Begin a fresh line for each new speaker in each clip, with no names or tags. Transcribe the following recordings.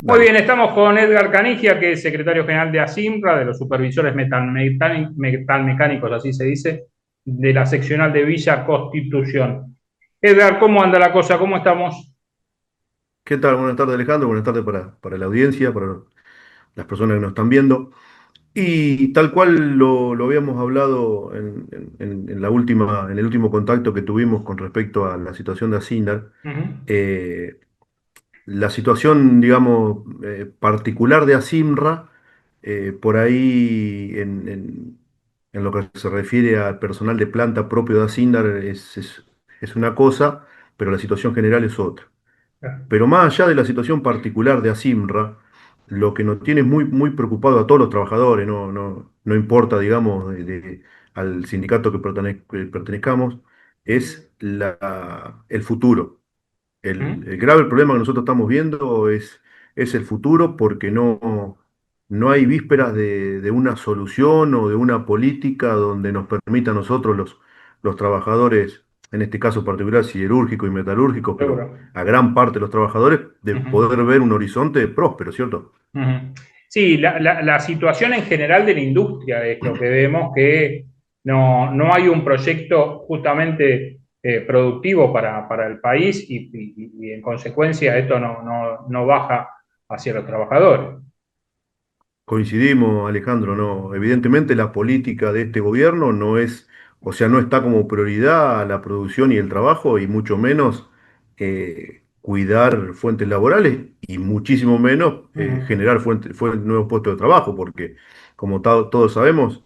Muy
Dale.
bien, estamos con Edgar Canigia, que es secretario general de ASIMRA, de los supervisores metalmecánicos, así se dice, de la seccional de Villa Constitución. Edgar, ¿cómo anda la cosa? ¿Cómo estamos?
¿Qué tal? Buenas tardes, Alejandro. Buenas tardes para la audiencia, para las personas que nos están viendo. Y tal cual lo habíamos hablado en la en el último contacto que tuvimos con respecto a la situación de Asindar,
Ujú.
eh, la situación, digamos, particular de Asimra, por ahí en lo que se refiere al personal de planta propio de Asindar es una cosa, pero la situación general es otra. Pero más allá de la situación particular de Asimra, lo que nos tiene muy preocupado a todos los trabajadores, no importa, digamos, al sindicato que pertenezcamos, es el futuro. El grave problema que nosotros estamos viendo es el futuro porque no hay vísperas de una solución o de una política donde nos permita a nosotros los trabajadores, en este caso particular siderúrgico y metalúrgico, pero
Seguro.
a gran parte de los trabajadores, de
Ujú.
poder ver un horizonte próspero, ¿cierto?
Ujú. Sí, la situación en general de la industria es lo que vemos que no hay un proyecto justamente productivo para el país y en consecuencia esto no baja hacia los trabajadores.
Coincidimos, Alejandro, no. Evidentemente la política de este gobierno no es, o sea, no está como prioridad la producción y el trabajo, y mucho menos cuidar fuentes laborales, y muchísimo menos
Ujú.
generar nuevos puestos de trabajo, porque como todos sabemos,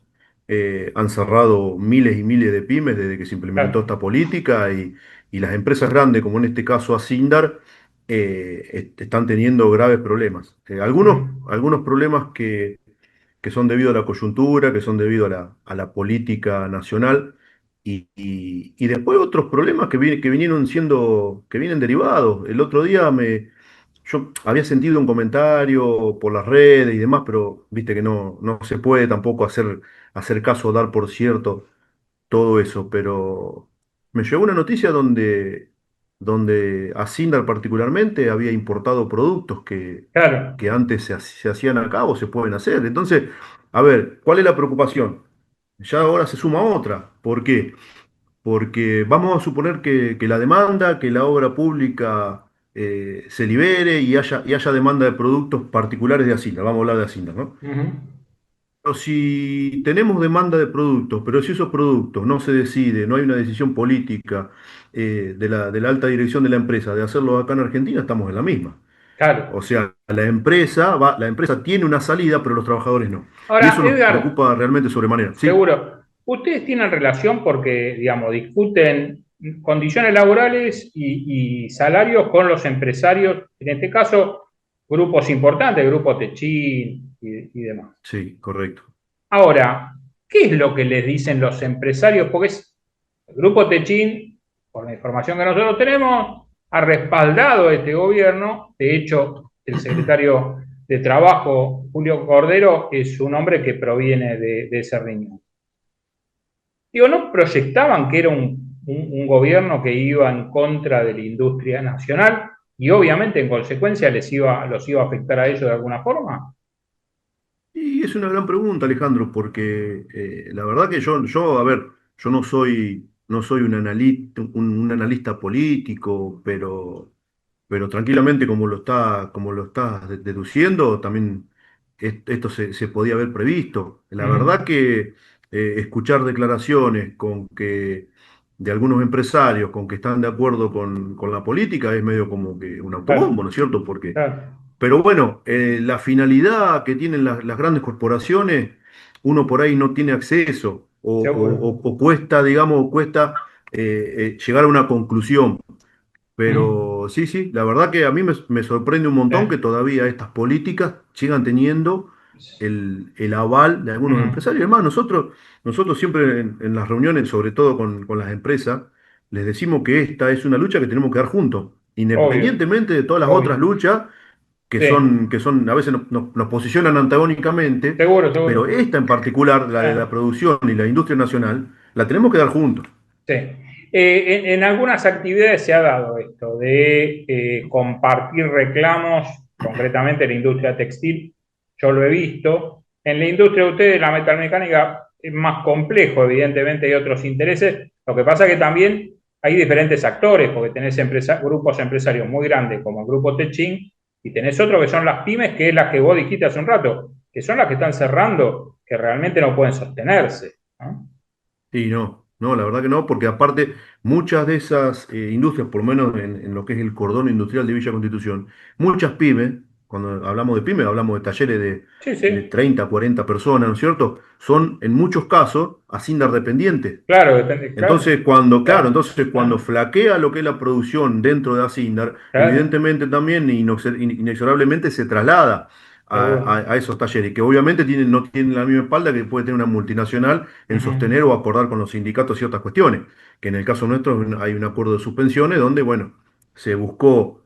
han cerrado miles y miles de pymes desde que se implementó
Claro.
esta política, y las empresas grandes, como en este caso Asindar, están teniendo graves problemas.
Ujú.
Algunos problemas que son debido a la coyuntura, que son debido a la política nacional, y después otros problemas que vinieron que vienen derivados. El otro día yo había sentido un comentario por las redes y demás, pero viste que no se puede tampoco hacer caso o dar por cierto todo eso, pero me llegó una noticia donde Asindar particularmente había importado productos
Claro.
que antes se hacían acá o se pueden hacer. Entonces, a ver, ¿cuál es la preocupación? Ya ahora se suma otra. ¿Por qué? Porque vamos a suponer que la demanda, que la obra pública se libere y haya demanda de productos particulares de Asindar. Vamos a hablar de Asindar, ¿no?
Ujú.
Pero si tenemos demanda de productos, pero si esos productos no se decide, no hay una decisión política de la alta dirección de la empresa de hacerlo acá en Argentina, estamos en la misma. O
Claro.
sea, la empresa tiene una salida, pero los trabajadores no. Y
Ahora,
eso nos
Edgar,
preocupa realmente sobremanera. Sí,
seguro, ustedes tienen relación porque, digamos, discuten condiciones laborales y salarios con los empresarios, en este caso, grupos importantes, Grupo Techin y demás.
sí, correcto.
Ahora, ¿qué es lo que les dicen los empresarios? Porque el Grupo Techin, por la información que nosotros tenemos, ha respaldado a este gobierno. De hecho, el secretario de Trabajo, Julio Cordero, es un hombre que proviene de ese riñón. Digo, ¿no proyectaban que era un gobierno que iba en contra de la industria nacional y obviamente en consecuencia los iba a afectar a ellos de alguna forma?
Y es una gran pregunta, Alejandro, porque la verdad que a ver, yo no soy un analista político, pero tranquilamente como lo estás deduciendo, también esto se podía haber previsto. La verdad
Ujú.
que escuchar declaraciones de algunos empresarios con que están de acuerdo con la política es medio como que un autobombo,
Claro,
¿no es cierto? Porque
claro,
pero bueno, la finalidad que tienen las grandes corporaciones, uno por ahí no tiene acceso
seguro.
o cuesta, digamos, cuesta llegar a una conclusión.
Ujú.
Pero sí, sí, la verdad que a mí me sorprende un montón que
Eh,
todavía estas políticas sigan teniendo el aval de algunos
ujú.
empresarios. Además, nosotros siempre en las reuniones, sobre todo con las empresas, les decimos que esta es una lucha que tenemos que dar juntos,
Obvio,
independientemente de todas las otras
obvio.
luchas
Sí,
a veces nos posicionan antagónicamente,
seguro,
pero
seguro.
esta en particular, la de la
Eh,
producción y la industria nacional, la tenemos que dar juntos.
sí. En algunas actividades se ha dado esto de compartir reclamos concretamente en la industria textil, yo lo he visto. En la industria de ustedes, la metalmecánica, es más complejo, evidentemente hay otros intereses. Lo que pasa es que también hay diferentes actores, porque tenés grupos empresarios muy grandes como el Grupo Techin y tenés otros que son las pymes, que es las que vos dijiste hace un rato, que son las que están cerrando, que realmente no pueden sostenerse, ¿no?
Sí, no, no, la verdad que no, porque aparte muchas de esas industrias, por lo menos en lo que es el cordón industrial de Villa Constitución, muchas pymes, cuando hablamos de pymes, hablamos de talleres
Sí,
de
sí,
30, 40 personas, ¿no es cierto? Son en muchos casos Asindar dependientes.
claro, depende, claro,
Entonces, cuando, claro,
claro,
entonces cuando
claro,
flaquea lo que es la producción dentro de Asindar,
claro,
evidentemente también inexorablemente se traslada
seguro.
a esos talleres, que obviamente no tienen la misma espalda que puede tener una multinacional en
Ujú,
sostener o acordar con los sindicatos ciertas cuestiones, que en el caso nuestro hay un acuerdo de suspensiones donde, bueno, se buscó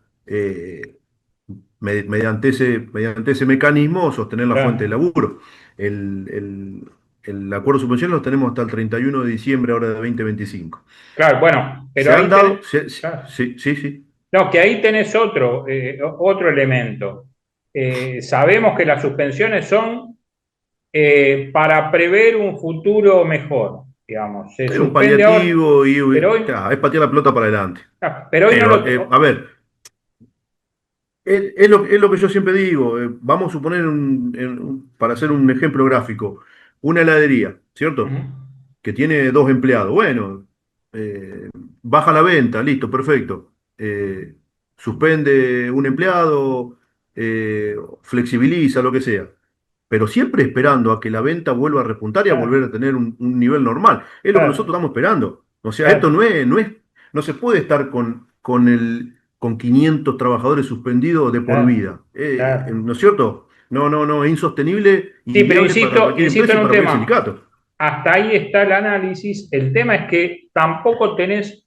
mediante ese mecanismo sostener la fuente de
claro,
laburo. El, el- el acuerdo de suspensión lo tenemos hasta el 31 de diciembre ahora de 2025.
claro, bueno, pero
Se han
ahí
dado,
tenés, claro.
sí, sí, sí.
No, que ahí tenés otro elemento. Sabemos que las suspensiones son para prever un futuro mejor, digamos. Se
Es un
suspende ahora,
paliativo
pero hoy,
claro, es patear la pelota para adelante.
pero hoy no
Pero, a
lo...
ver, es lo que yo siempre digo. Vamos a suponer, para hacer un ejemplo gráfico, una heladería,
Ujú,
¿cierto? Que tiene dos empleados. Bueno, baja la venta, listo, perfecto. Suspende un empleado, flexibiliza, lo que sea. Pero siempre esperando a que la venta vuelva a repuntar y a volver
claro,
a tener un nivel normal. Es lo que nosotros
claro,
estamos esperando. O sea, esto
claro,
no se puede estar con 500 trabajadores suspendidos de por
claro,
vida.
claro.
¿No es cierto? No, no, no, es insostenible,
Sí, pero
inviable para cualquier
insisto
empresa y
en un
para cualquier
tema.
sindicato.
Hasta ahí está el análisis. El tema es que tampoco tenés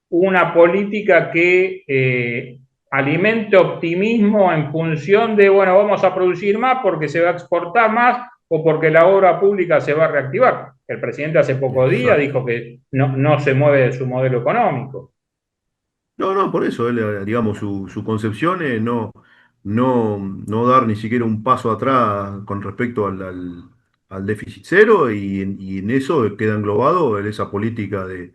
una política que alimente optimismo en función de, bueno, vamos a producir más porque se va a exportar más o porque la obra pública se va a reactivar. El presidente hace pocos días
Exacto.
dijo que no se mueve de su modelo económico.
No, no, por eso, él, digamos, su concepción es no dar ni siquiera un paso atrás con respecto al déficit cero y en eso queda englobado en esa política de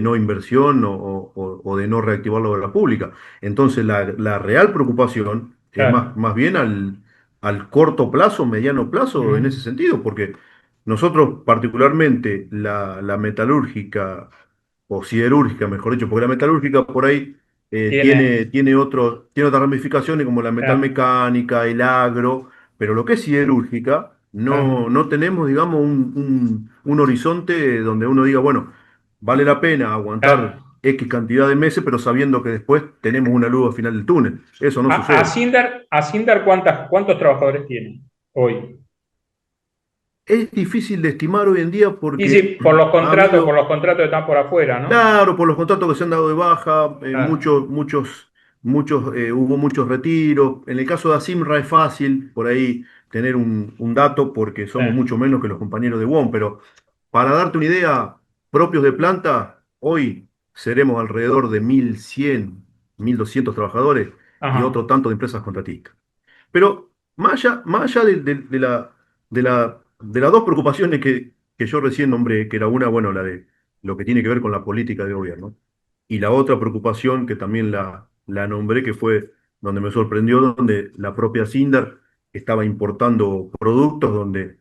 no inversión o de no reactivar la obra pública. Entonces, la real preocupación es
Claro.
más bien al corto plazo, mediano plazo en ese
Ujú.
sentido, porque nosotros particularmente la metalúrgica o siderúrgica, mejor dicho, porque la metalúrgica por ahí
Tiene,
tiene otras ramificaciones como la
claro,
metalmecánica, el agro, pero lo que es siderúrgica,
claro,
no tenemos, digamos, un horizonte donde uno diga, bueno, vale la pena aguantar
claro.
X cantidad de meses, pero sabiendo que después tenemos una luz al final del túnel. Eso no sucede.
A Sindar, ¿cuántos trabajadores tiene hoy?
Es difícil de estimar hoy en día
Y sí,
porque ha
por
habido.
los contratos que están por afuera, ¿no?
Claro, por los contratos que se han dado de baja,
Claro,
hubo muchos retiros. En el caso de Asimra es fácil por ahí tener un dato porque
sí,
somos mucho menos que los compañeros de WOM, pero para darte una idea, propios de planta, hoy seremos alrededor de 1.100, 1.200 trabajadores y
ajá,
otro tanto de empresas contratistas. Pero más allá de las dos preocupaciones que yo recién nombré, que era una, bueno, la de lo que tiene que ver con la política de gobierno, y la otra preocupación que también la nombré, que fue donde me sorprendió, donde la propia Sindar estaba importando productos, donde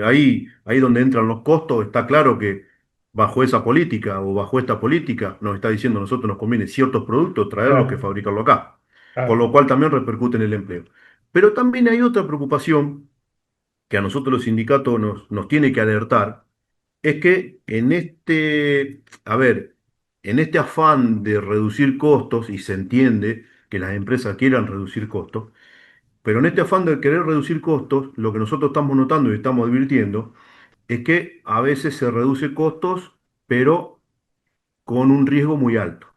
ahí donde entran los costos, está claro que bajo esa política o bajo esta política nos está diciendo a nosotros nos conviene ciertos productos traerlos que
claro,
fabricarlo acá, con lo
claro,
cual también repercute en el empleo. Pero también hay otra preocupación que a nosotros los sindicatos nos tiene que alertar, es que a ver, en este afán de reducir costos, y se entiende que las empresas quieran reducir costos, pero en este afán de querer reducir costos, lo que nosotros estamos notando y estamos advirtiendo es que a veces se reduce costos, pero con un riesgo muy alto.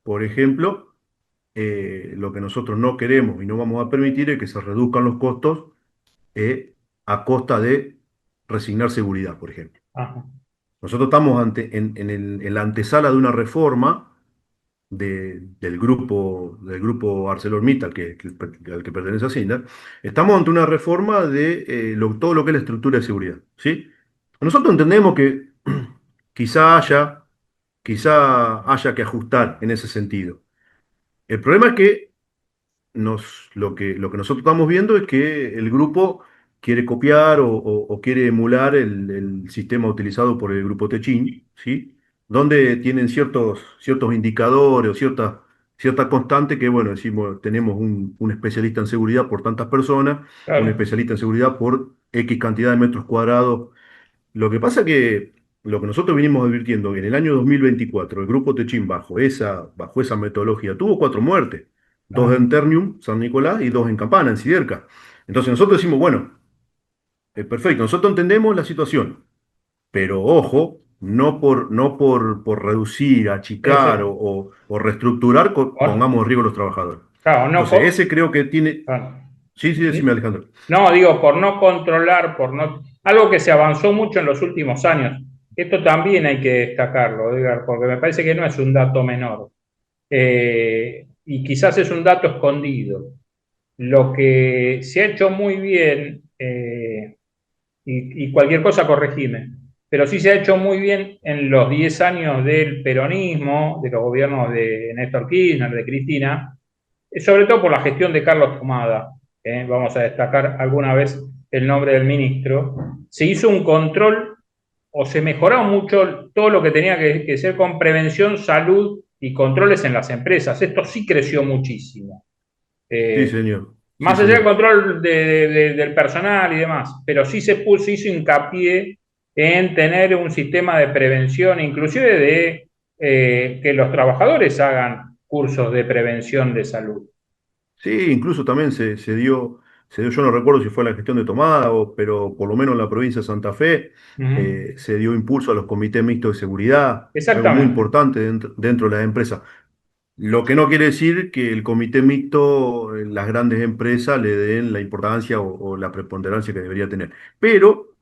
Por ejemplo, lo que nosotros no queremos y no vamos a permitir es que se reduzcan los costos a costa de resignar seguridad, por ejemplo.
ajá,
Nosotros estamos en la antesala de una reforma del grupo ArcelorMittal al que pertenece a Cinda, estamos ante una reforma de todo lo que es la estructura de seguridad, ¿sí? Nosotros entendemos que quizá haya, quizá haya que ajustar en ese sentido. El problema es que lo que nosotros estamos viendo es que el grupo quiere copiar o quiere emular el sistema utilizado por el grupo Techin, ¿sí? Donde tienen ciertos indicadores o cierta constante que, bueno, decimos, tenemos un especialista en seguridad por tantas personas, un
Claro.
especialista en seguridad por X cantidad de metros cuadrados. Lo que pasa que lo que nosotros vinimos advirtiendo, en el año 2024 el grupo Techín bajo esa metodología tuvo 4 muertes, dos
Ah,
en Ternium, San Nicolás, y dos en Campana, en Siderca. Entonces nosotros decimos, bueno, perfecto, nosotros entendemos la situación, pero ojo, no por reducir, achicar o,
ese,
o reestructurar,
bueno,
pongamos en riesgo a los trabajadores.
claro, no,
Entonces ese creo que tiene.
claro.
Sí, sí, decime, Alejandro.
No, digo, por no controlar, por no. Algo que se avanzó mucho en los últimos años. Esto también hay que destacarlo, Edgar, porque me parece que no es un dato menor. Y quizás es un dato escondido. Lo que se ha hecho muy bien, y cualquier cosa corregime, pero sí se ha hecho muy bien en los 10 años del peronismo, de los gobiernos de Néstor Kirchner, de Cristina, sobre todo por la gestión de Carlos Pomada. Vamos a destacar alguna vez el nombre del ministro. Se hizo un control o se mejoró mucho todo lo que tenía que ser con prevención, salud y controles en las empresas. Esto sí creció muchísimo.
Sí,
Eh,
señor. Sí,
Más allá del
señor.
control del personal y demás, pero sí se hizo hincapié en tener un sistema de prevención, inclusive de que los trabajadores hagan cursos de prevención de salud.
Sí, incluso también se dio, yo no recuerdo si fue la gestión de Tomada, pero por lo menos en la provincia de Santa Fe
Ujú.
se dio impulso a los comités mixtos de seguridad, algo muy
Exactamente.
importante dentro de las empresas. Lo que no quiere decir que el comité mixto en las grandes empresas le den la importancia o la preponderancia que debería tener. Pero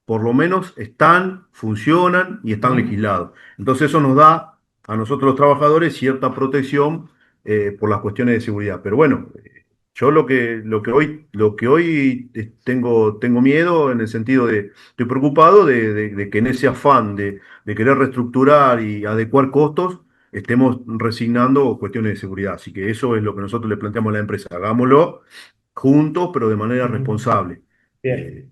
por lo menos están, funcionan y están
Ujú.
legislados. Entonces eso nos da a nosotros los trabajadores cierta protección por las cuestiones de seguridad. Pero bueno, yo lo que hoy tengo miedo en el sentido estoy preocupado de que en ese afán de querer reestructurar y adecuar costos, estemos resignando cuestiones de seguridad. Así que eso es lo que nosotros le planteamos a la empresa. Hagámoslo juntos, pero de manera
Ujú.
responsable.
Bien.
Eh,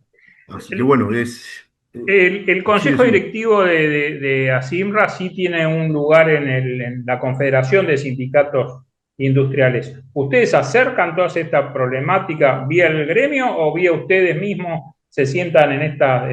Así que
El,
bueno,
el
sí,
Consejo
decime.
Directivo de ASIMRA sí tiene un lugar en la Confederación de Sindicatos Industriales. ¿Ustedes acercan toda esta problemática vía el gremio o vía ustedes mismos se sientan en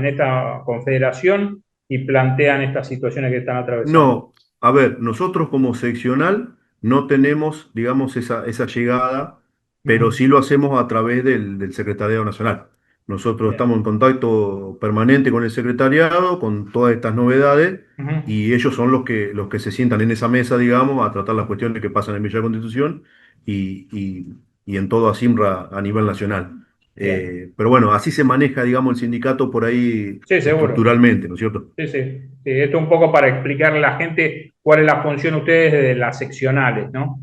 esta confederación y plantean estas situaciones que están atravesando?
No, a ver, nosotros como seccional no tenemos, digamos, esa llegada, pero
Ujú.
sí lo hacemos a través del Secretariado Nacional. Nosotros
Bien.
estamos en contacto permanente con el secretariado, con todas estas novedades,
Ujú.
y ellos son los que se sientan en esa mesa, digamos, a tratar las cuestiones que pasan en Villa Constitución y en todo ASIMRA a nivel nacional.
Bien.
Pero bueno, así se maneja, digamos, el sindicato por ahí
Sí, seguro.
estructuralmente, ¿no es cierto?
Sí, sí. Sí, esto un poco para explicarle a la gente cuál es la función de ustedes de las seccionales, ¿no?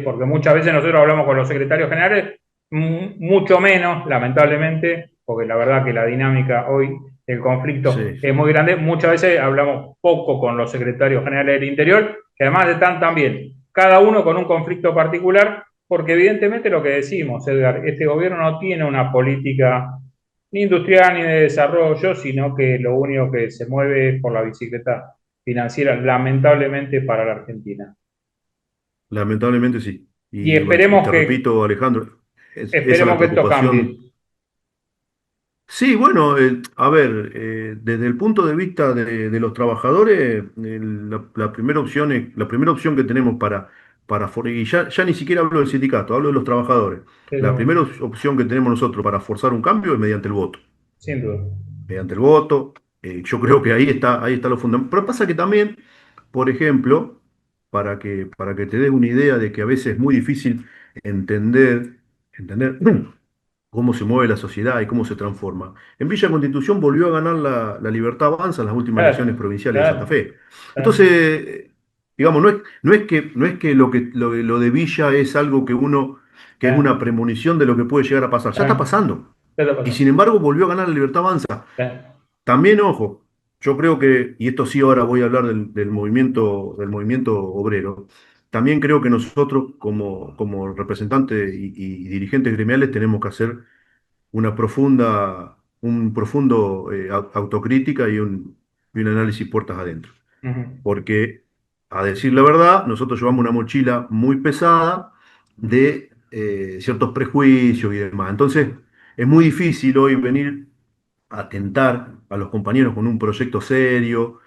Porque muchas veces nosotros hablamos con los secretarios generales, mucho menos, lamentablemente, porque la verdad que la dinámica hoy, el conflicto
Sí.
es muy grande, muchas veces hablamos poco con los secretarios generales del interior, que además están también, cada uno con un conflicto particular, porque evidentemente lo que decimos, Edgar, este gobierno no tiene una política ni industrial ni de desarrollo, sino que lo único que se mueve es por la bicicleta financiera, lamentablemente para la Argentina.
Lamentablemente sí.
Y
Y bueno, y
esperemos
te
que,
repito, Alejandro, esa es la
esperemos que esto
preocupación.
cambie.
Sí, bueno, a ver, desde el punto de vista de los trabajadores, la primera opción que tenemos y ya ni siquiera hablo del sindicato, hablo de los trabajadores. La
Pero,
primera opción que tenemos nosotros para forzar un cambio es mediante el voto.
sin duda.
Mediante el voto, yo creo que ahí está lo fundamental. Pero pasa que también, por ejemplo, para que te des una idea de que a veces es muy difícil entender cómo se mueve la sociedad y cómo se transforma. En Villa Constitución volvió a ganar la Libertad Avanza en las últimas elecciones
Claro,
provinciales de Santa
claro,
Fe.
claro.
Entonces, digamos, no es que lo de Villa es algo que es
Eh,
una premonición de lo que puede llegar a pasar. Ya está
eh,
pasando.
¿Qué te
Y
pasó?
sin embargo volvió a ganar la Libertad Avanza.
Eh,
También, ojo, yo creo que, y esto sí ahora voy a hablar del movimiento obrero, también creo que nosotros como representantes y dirigentes gremiales tenemos que hacer un profundo autocrítica y un análisis puertas adentro.
ujú,
Porque, a decir la verdad, nosotros llevamos una mochila muy pesada de ciertos prejuicios y demás. Entonces, es muy difícil hoy venir a tentar a los compañeros con un proyecto serio,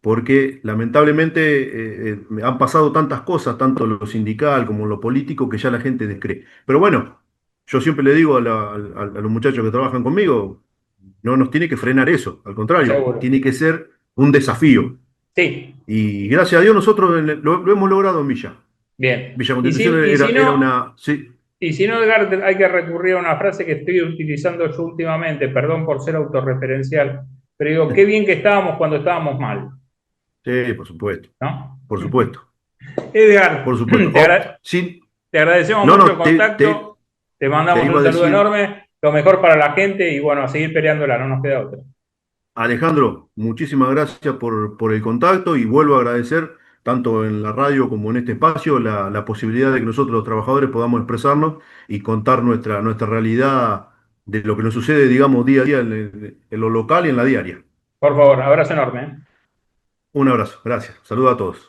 porque lamentablemente han pasado tantas cosas, tanto en lo sindical como en lo político, que ya la gente descree. Pero bueno, yo siempre le digo a los muchachos que trabajan conmigo, no nos tiene que frenar eso, al contrario,
seguro.
tiene que ser un desafío.
Sí,
Y gracias a Dios nosotros lo hemos logrado en Villa.
bien.
Villa
Y si,
Constitución
y si
era
no,
una... Sí,
y si no, Edgar, hay que recurrir a una frase que estoy utilizando yo últimamente, perdón por ser autorreferencial, pero digo, qué bien que estábamos cuando estábamos mal,
sí, por supuesto,
¿no?
por supuesto,
Edgar,
por supuesto. Sí,
te agradecemos
no,
mucho el
no,
contacto, te
te
mandamos
iba
un
a
saludo
decir,
enorme, lo mejor para la gente y bueno, a seguir peleándola, no nos queda otra.
Alejandro, muchísimas gracias por el contacto y vuelvo a agradecer, tanto en la radio como en este espacio, la posibilidad de que nosotros los trabajadores podamos expresarnos y contar nuestra realidad de lo que nos sucede, digamos, día a día en lo local y en la diaria.
Por favor, abrazo enorme. ¿Eh?
Un abrazo, gracias. Saludos a todos.